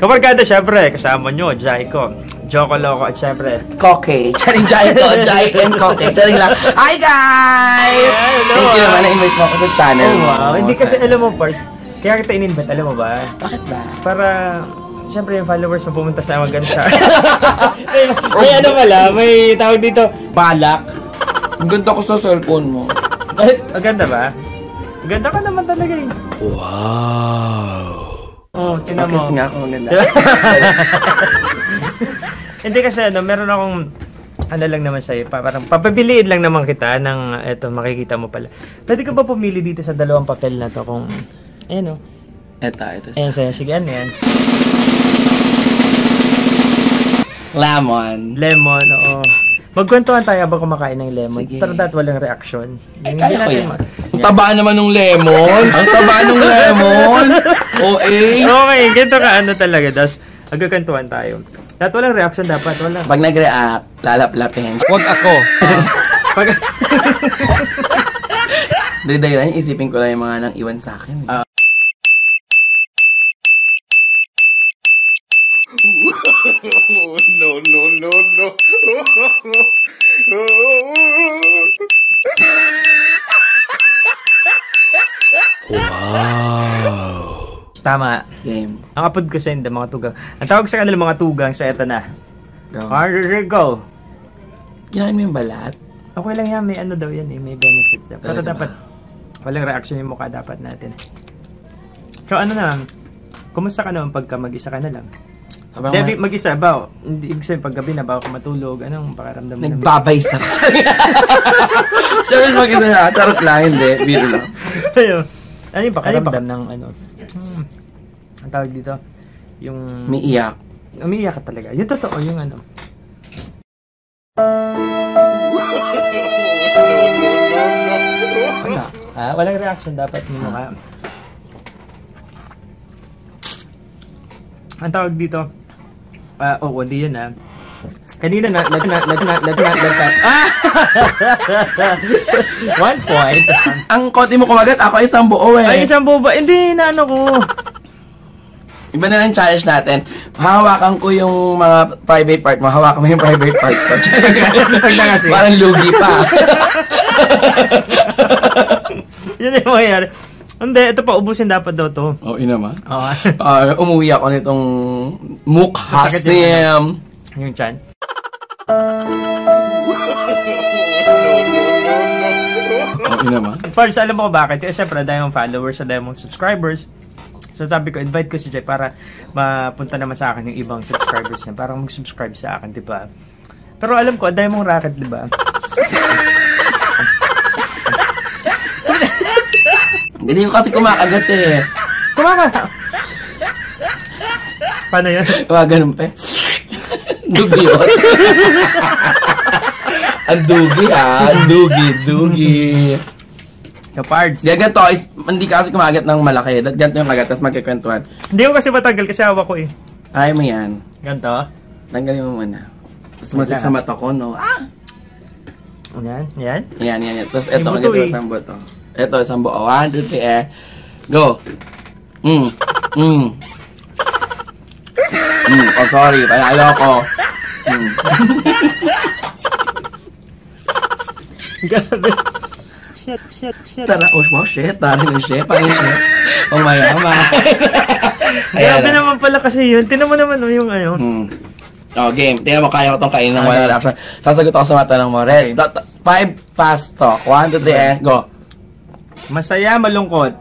Kabarkada, syempre, kasama nyo, Jaiko, Joko Loco, at syempre, Koke. Charing Jaiko, Jaiko and Koke. Charing lang. Hi guys! Hello, Thank you naman na-invite mo ako sa channel mo. Wow, hindi kasi alam mo, Pars, kaya kita in-invite, alam mo ba? Bakit ba? Para, syempre, yung followers mo pumunta sa maganda. May ano pala, may tawag dito, balak. Ang ganda ko sa cellphone mo. Maganda ba? Maganda ka naman talaga eh. Wow! Oh, tinan mo. Bakit nga ako maganda? Hindi kasi ano, meron akong ano lang naman sa'yo, parang papabiliin lang naman kita ng, eto, makikita mo pala. Pwede ka ba pumili dito sa dalawang papel na to kung, ayan o. Ito. Ayan sa'yo, sige, ano yan? Lemon. Lemon, oo. Magkwentuhan tayo habang kumakain ng lemon. Sige. Pero that walang reaction. Kaya ko yan. Ang taba naman ng lemon. Ang taba ng lemon. Okay, ganito ka ano talaga. Tapos, magkwentuhan tayo. That walang reaction dapat. Wala. Pag nag-react, lalaplapin. Huwag ako. Pag... Dahil lang, isipin ko lang yung mga nang iwan sa akin. No. Wow. Tama. Game. Ang upload ko sa hindi, mga tugang. Ang tawag sa kanila mga tugang sa eto na. Go. Go. Kinain mo yung balat? Okay lang yan, may ano daw yan eh, may benefits daw. Pero Talaga dapat, walang reaction yung mukha dapat natin. So ano na, kumusta ka naman pagka mag-isa ka na lang? Hindi, mag-isa ba? Hindi, ibig sabihin paggabi na bago ka matulog, anong pakaramdam mo? Nagbabaysa ko siya. Siyempre mag-isa na, charot lang, hindi, biro lang. Ayun. Ano yung pakaramdam ng ano? Ang tawag dito? Yung... Umiiyak. Umiiyak ka talaga. Yung totoo, yung ano. Wala. Walang reaction dapat yung mukha. Ang tawag dito, hindi yan kanina na, 1 point. Ang konti mo kumagat, ako isang buo eh. Ay, isang buo ba? Hindi, na ano ko. Iba na lang challenge natin. Hawakan ko yung mga private part mo. Hawakan mo yung private part ko. Parang lugi pa. Yun yung mangyayari. Hindi, ito pa, ubusin dapat daw to. Oo, naman. Oo. Umuwi ako nitong mukhasim. Yung chan. Oo, naman. Pards, alam mo ko bakit? Kasi syempre, dahil mong followers, dahil mong subscribers. So sabi ko, invite ko si Jay para mapunta naman sa akin yung ibang subscribers niya. Para mag-subscribe sa akin, di ba? Pero alam ko, dahil mong racket, di ba? Hindi ko kasi kumakagat eh. Kumakagat? Paano yun? Ganun pa eh. Dugi yun. Ang dugi dugi. So, Pards. Ganito, hindi ka kasi kumagat ng malaki. Ganito yung kagat, tapos magkikwentuhan. Hindi ko kasi matagal kasi hawa ko eh. Kaya mo yan. Ganito? Tanggalin mo muna. Tapos masik sa mata ko, no? Yan, yan. Yan. Tapos ito, ang ganito ang buto. Ito, isang buo. 1, 2, 3, go. Oh, sorry. Panalo ko. Gabi. Shit. Tara, wow, shit. Tara yung shit. Parang shit. Oh, mayama. Grabe naman pala kasi yun. Tinan mo naman yung ano. Oh, game. Tingnan mo, kaya ko itong kainin ng walang reaction. Sasagot ako sa mata ng mo. Red. 5 pass talk. 1, 2, 3, go. Masaya, malungkot.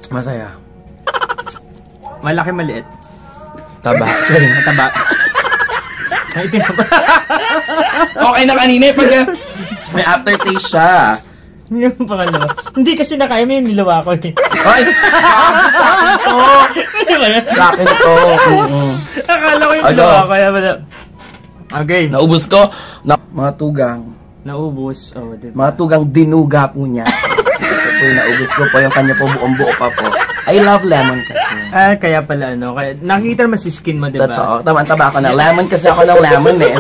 Masaya. Malaki, maliit. Taba. Sorry, mataba. Ay, tinaba. Okay na kanina pag may aftertaste siya. Yung pangalawa. Hindi kasi nakaya mo yung nilawa ko eh. Ay! Sa akin to! Ano ba yan? Sa akin to. Akala ko yung nilawa ko. Okay. Naubos ko. Mga tugang. Naubos. Oh, diba? Mga tugang dinuga po niya. Ito po yung naubos ko po. Yung kanya po buong buo pa po. I love lemon kasi. Kaya pala ano. Kaya, nakikita naman si skin mo, diba? Totoo. Tama ako na. Lemon kasi ako ng lemon eh.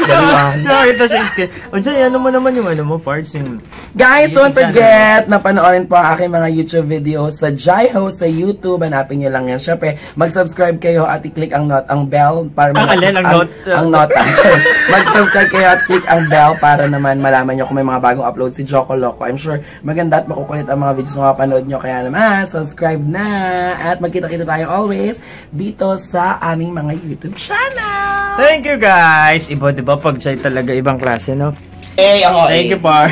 Ganun naman. Nakita sa screen. O Jay, ano mo naman yung ano mo, parts yung... Guys, don't forget na panoorin po ang aking mga YouTube videos sa Jaiho sa YouTube. Hanapin nyo lang yan. Syempre, mag-subscribe kayo at i-click ang bell para mag-subscribe kayo at click ang bell para naman malaman nyo kung may mga bagong upload si Joko Loco. I'm sure maganda at makukulit ang mga videos na mapanood nyo. Kaya naman, subscribe na at magkita-kita tayo always dito sa aming mga YouTube channel. Thank you guys! Iba diba pag Jay talaga ibang klase, no? Hey, ako Thank you, Pars.